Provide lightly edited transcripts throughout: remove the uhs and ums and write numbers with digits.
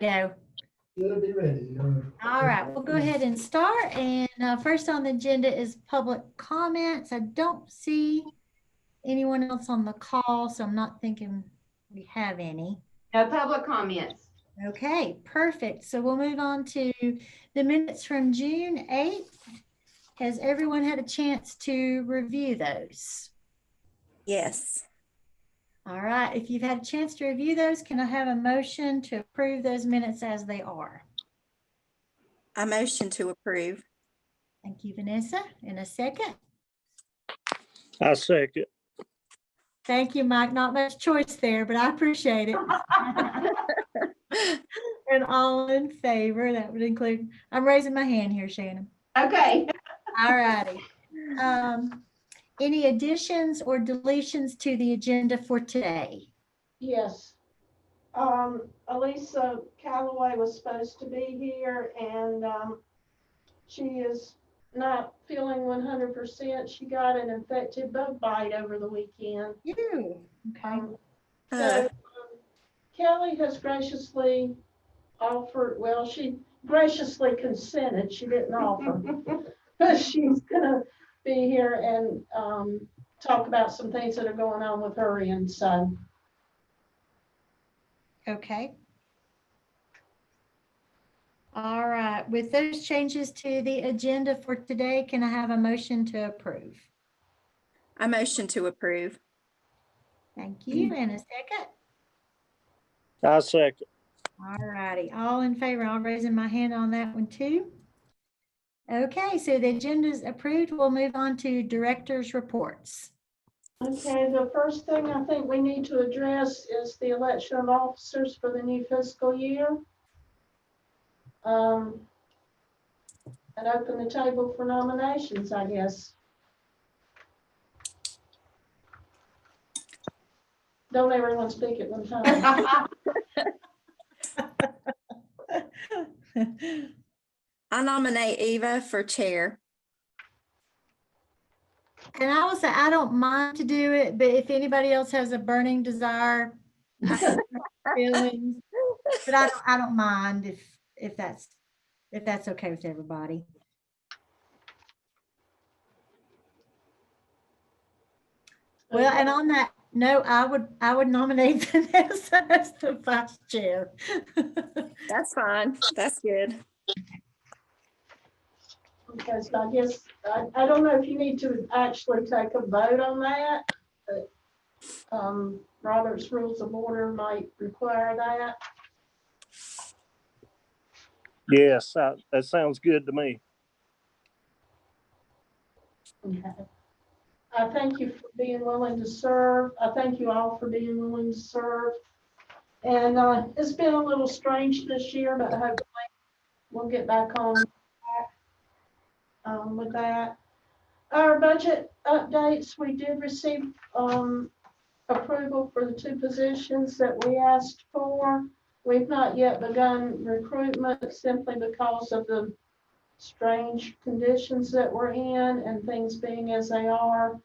Go. Should be ready. All right, we'll go ahead and start. And first on the agenda is public comments. I don't see anyone else on the call, so I'm not thinking we have any. No public comments. Okay, perfect. So we'll move on to the minutes from June 8th. Has everyone had a chance to review those? Yes. All right, if you've had a chance to review those, can I have a motion to approve those minutes as they are? I motion to approve. Thank you, Vanessa. In a second. I second. Thank you, Mike. Not much choice there, but I appreciate it. And all in favor, that would include, I'm raising my hand here, Shannon. Okay. All righty. Any additions or deletions to the agenda for today? Yes. Elisa Calloway was supposed to be here, and she is not feeling 100%. She got an infected bug bite over the weekend. You. Okay. So Kelly has graciously offered, well, she graciously consented. She didn't offer, but she's gonna be here and talk about some things that are going on with her and so. Okay. All right, with those changes to the agenda for today, can I have a motion to approve? I motion to approve. Thank you. And a second. I second. All righty, all in favor, I'll raising my hand on that one too. Okay, so the agenda is approved. We'll move on to director's reports. Okay, the first thing I think we need to address is the election of officers for the new fiscal year. And open the table for nominations, I guess. Don't everyone speak at one time. I nominate Eva for chair. And I will say, I don't mind to do it, but if anybody else has a burning desire, feelings, but I don't mind if that's okay with everybody. Well, and on that note, I would nominate Vanessa as the vice chair. That's fine. That's good. Okay, so I guess, I don't know if you need to actually take a vote on that, but Robert's Rules of Order might require that. Yes, that sounds good to me. Okay. I thank you for being willing to serve. I thank you all for being willing to serve. And it's been a little strange this year, but hopefully we'll get back on track with that. Our budget updates, we did receive approval for the 2 positions that we asked for. We've not yet begun recruitment simply because of the strange conditions that we're in and things being as they are.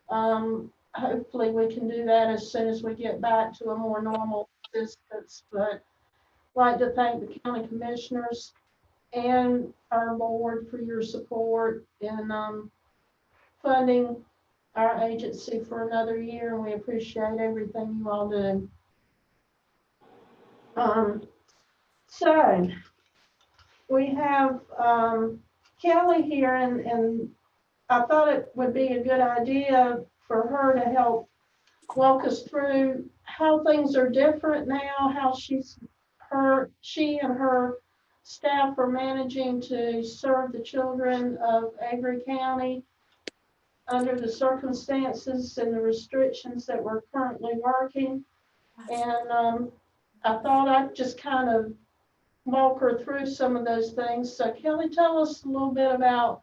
Hopefully we can do that as soon as we get back to a more normal existence, but I'd like to thank the county commissioners and our board for your support in funding our agency for another year, and we appreciate everything you all do. So we have Kelly here, and I thought it would be a good idea for her to help walk us through how things are different now, how she and her staff are managing to serve the children of Avery County under the circumstances and the restrictions that we're currently working. And I thought I'd just kind of walk her through some of those things. So Kelly, tell us a little bit about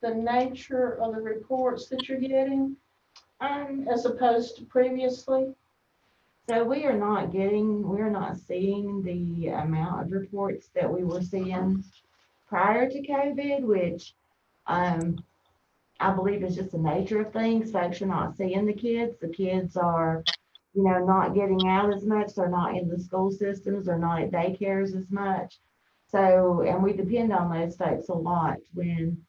the nature of the reports that you're getting as opposed to previously. So we're not seeing the amount of reports that we were seeing prior to COVID, which I believe is just the nature of things. Folks are not seeing the kids. The kids are not getting out as much. They're not in the school systems, they're not at daycares as much. So, and we depend on those folks a lot when,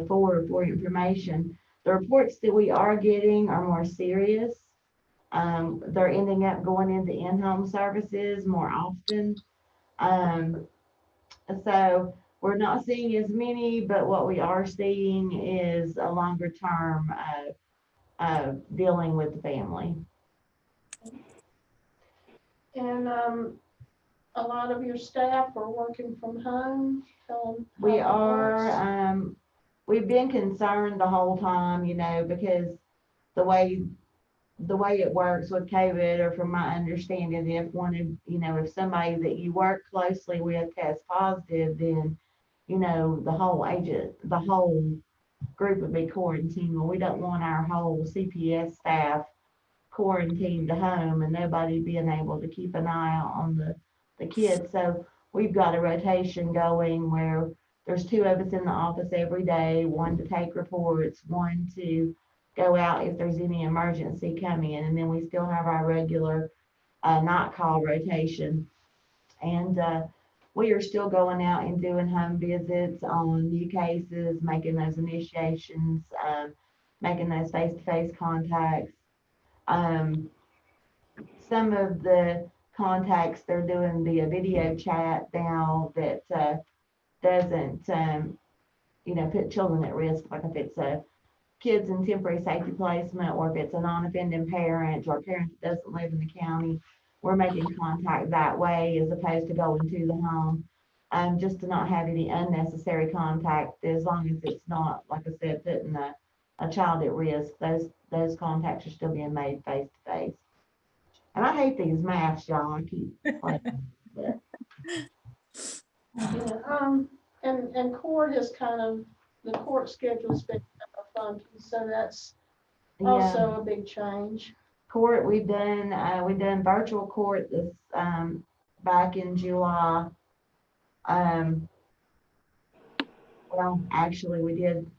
for information. The reports that we are getting are more serious. They're ending up going into in-home services more often. So we're not seeing as many, but what we are seeing is a longer term dealing with the family. And, a lot of your staff are working from home. Tell 'em how We it works. are, we've been concerned the whole time, because the way it works with COVID, or from my understanding, if one of, if somebody that you work closely with tests positive, then, the whole group would be quarantined. Well, we don't want our whole CPS staff quarantined to home and nobody being able to keep an eye on the kids. So we've got a rotation going where there's 2 of us in the office every day, 1 to take reports, 1 to go out if there's any emergency coming in, and then we still have our regular night call rotation. And we are still going out and doing home visits on new cases, making those initiations, making those face-to-face contacts. Some of the contacts, they're doing via video chat now that doesn't, put children at risk, like if it's a kids in temporary safety placement, or if it's a non-offending parent or a parent that doesn't live in the county, we're making contact that way as opposed to going to the home. Just to not have any unnecessary contact, as long as it's not, like I said, putting a child at risk. Those contacts are still being made face to face. And I hate these masks, y'all. I keep playing. Yeah, and court has the court schedule's been kind of funky, so that's Yeah, also a big change. court, we've done virtual court this, back in July. Well, actually, we did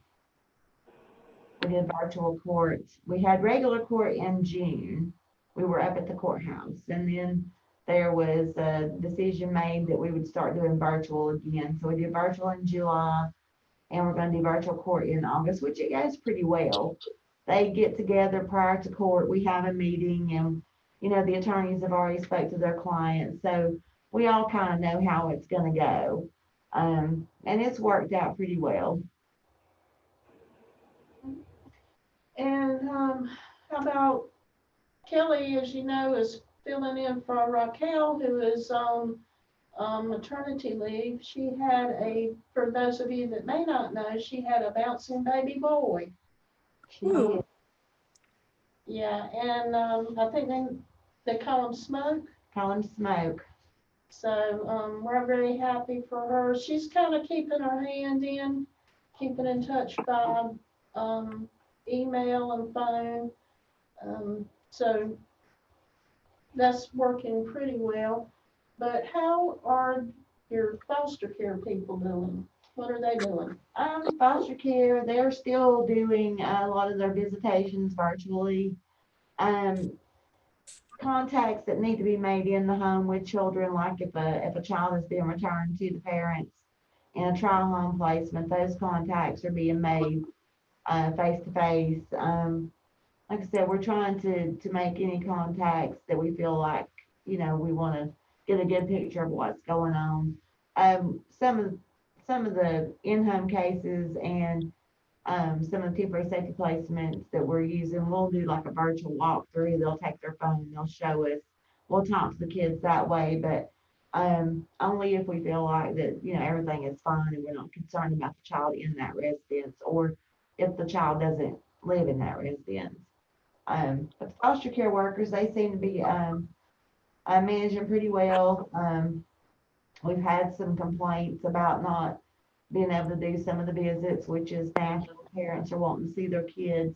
virtual court. We had regular court in June. We were up at the courthouse, and then there was a decision made that we would start doing virtual again. So we did virtual in July, and we're gonna do virtual court in August, which it goes pretty well. They get together prior to court, we have a meeting, and, the attorneys have already spoke to their clients, so we all kind of know how it's gonna go. And it's worked out pretty well. And, how about Kelly, as you know, is filling in for Raquel, who is on maternity leave. She had for those of you that may not know, she had a bouncing baby boy. Ooh. Yeah, and I think they call him Smoke. Call him Smoke. So we're very happy for her. She's kind of keeping her hand in, keeping in touch by email and phone. So that's working pretty well. But how are your foster care people doing? What are they doing? Foster care, they're still doing a lot of their visitations virtually. Contacts that need to be made in the home with children, like if a child is being returned to the parents in a trial home placement, those contacts are being made face to face. Like I said, we're trying to make any contacts that we feel like, we want to get a good picture of what's going on. Some of the in-home cases and some of the temporary safety placements that we're using, we'll do like a virtual walkthrough. They'll take their phone, they'll show us. We'll talk to the kids that way, but only if we feel like that, everything is fine and we're not concerned about the child in that residence, or if the child doesn't live in that residence. But foster care workers, they seem to be managing pretty well. We've had some complaints about not being able to do some of the visits, which is natural. Parents are wanting to see their kids,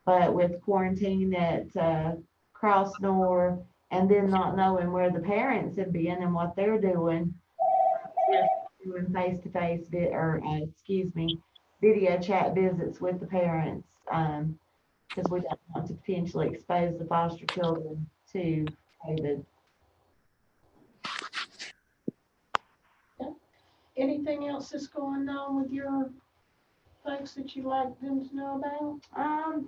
but with quarantine at Crossnor, and then not knowing where the parents have been and what they're doing face-to-face video chat visits with the parents. because we don't want to potentially expose the foster children to COVID. Anything else that's going on with your folks that you'd like them to know about?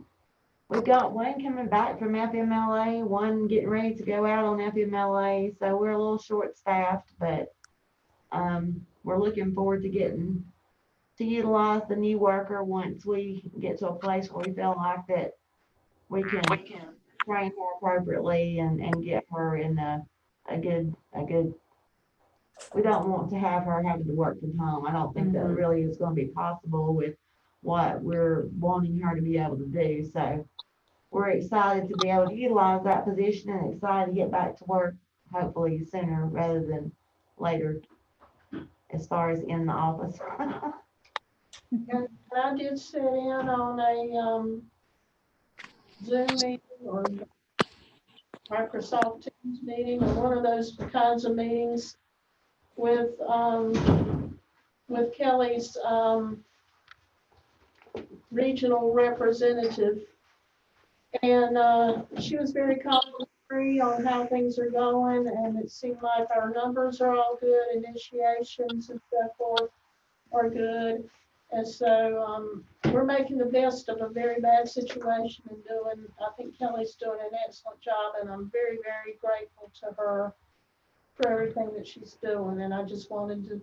We've got one coming back from FMLA, one getting ready to go out on FMLA, so we're a little short-staffed, but we're looking forward to getting to utilize the new worker once we get to a place where we feel like that we can train her appropriately and get her in a good, we don't want to have her having to work from home. I don't think that really is gonna be possible with what we're wanting her to be able to do, so we're excited to be able to utilize that position and excited to get back to work, hopefully sooner rather than later, as far as in the office. And I did sit in on a Zoom meeting or Microsoft Teams meeting or one of those kinds of meetings with Kelly's regional representative. And she was very complimentary on how things are going, and it seemed like our numbers are all good, initiations and so forth are good. And so we're making the best of a very bad situation and I think Kelly's doing an excellent job, and I'm very, very grateful to her for everything that she's doing. And I just wanted to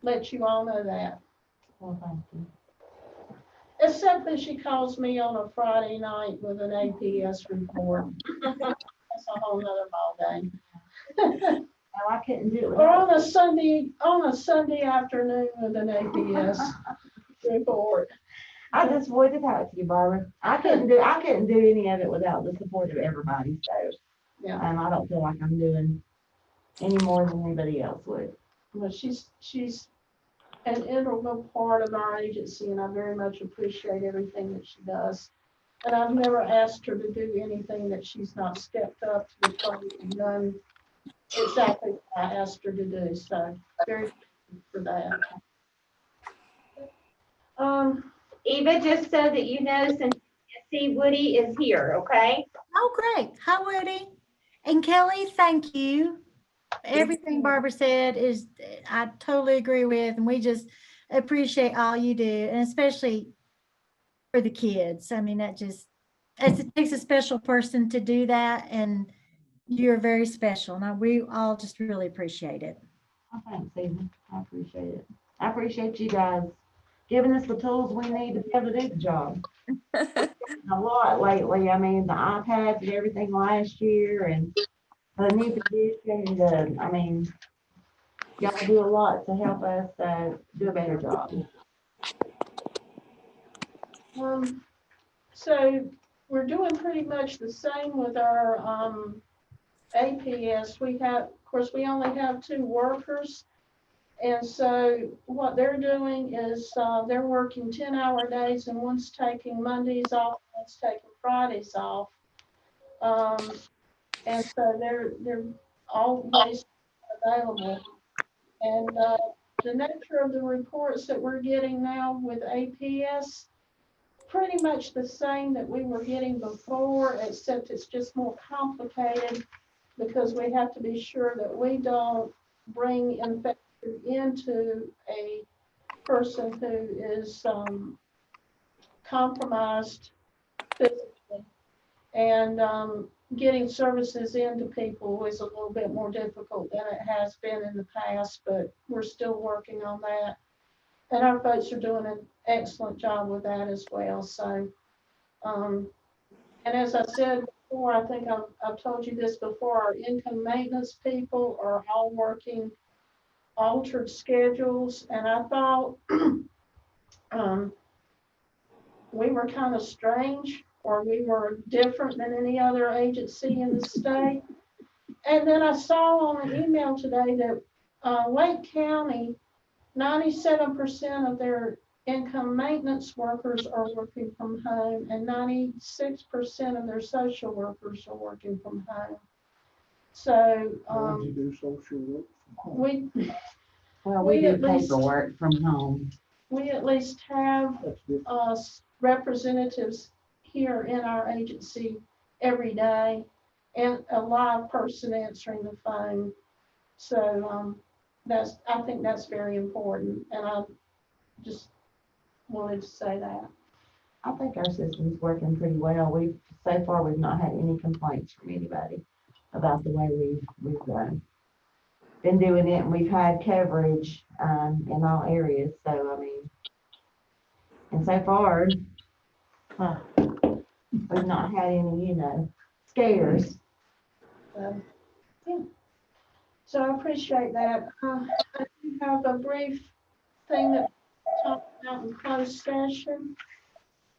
let you all know that. Well, thank you. Except that she calls me on a Friday night with an APS report. That's a whole nother ballgame. No, I couldn't do it Or without. on a Sunday afternoon with an APS report. I just would have talked to you, Barbara. I couldn't do any of it without the support of everybody, so. Yeah. I don't feel like I'm doing any more than anybody else would. Well, she's an integral part of our agency, and I very much appreciate everything that she does. And I've never asked her to do anything that she's not stepped up to the plate and done exactly what I asked her to do. So very thankful for that. Eva, just so that you know, since see Woody is here, okay? Oh, great. Hi, Woody. And Kelly, thank you. Everything Barbara said I totally agree with, and we just appreciate all you do, and especially for the kids. I mean, it takes a special person to do that, and you're very special. Now, we all just really appreciate it. Oh, thanks, Eva. I appreciate it. I appreciate you guys giving us the tools we need to be able to do the job. A lot lately. I mean, the iPads and everything last year and the new position, I mean, y'all do a lot to help us do a better job. So we're doing pretty much the same with our APS. Of course, we only have 2 workers. And so what they're doing is they're working 10-hour days, and one's taking Mondays off, one's taking Fridays off. And so they're always available. And the nature of the reports that we're getting now with APS, pretty much the same that we were getting before, except it's just more complicated because we have to be sure that we don't bring infection into a person who is compromised physically. And getting services into people is a little bit more difficult than it has been in the past, but we're still working on that. And our folks are doing an excellent job with that as well. So, and as I said before, I think I've told you this before, our income maintenance people are all working altered schedules. And I thought we were kind of strange, or we were different than any other agency in the state. And then I saw on an email today that Lake County, 97% of their income maintenance workers are working from home, and 96% of their social workers are working from home. So Why'd you do social work from home? We do at least- paperwork from home. we at least have That's different. representatives here in our agency every day and a live person answering the phone. So, I think that's very important, and I just wanted to say that. I think our system's working pretty well. So far, we've not had any complaints from anybody about the way we've been doing it, and we've had coverage, in all areas, so, I mean, and so far, we've not had any, scares. So, yeah. So I appreciate that. I do have a brief thing that talked about in closed session.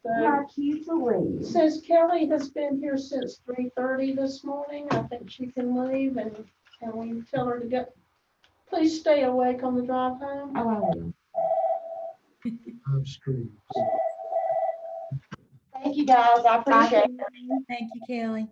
So, Like you to it leave. says Kelly has been here since 3:30 this morning. I think she can leave, and we tell her to go. Please stay awake on the drive home. Oh, I will. I'm streaming. Thank you, guys. I appreciate it. Thank you, Kelly.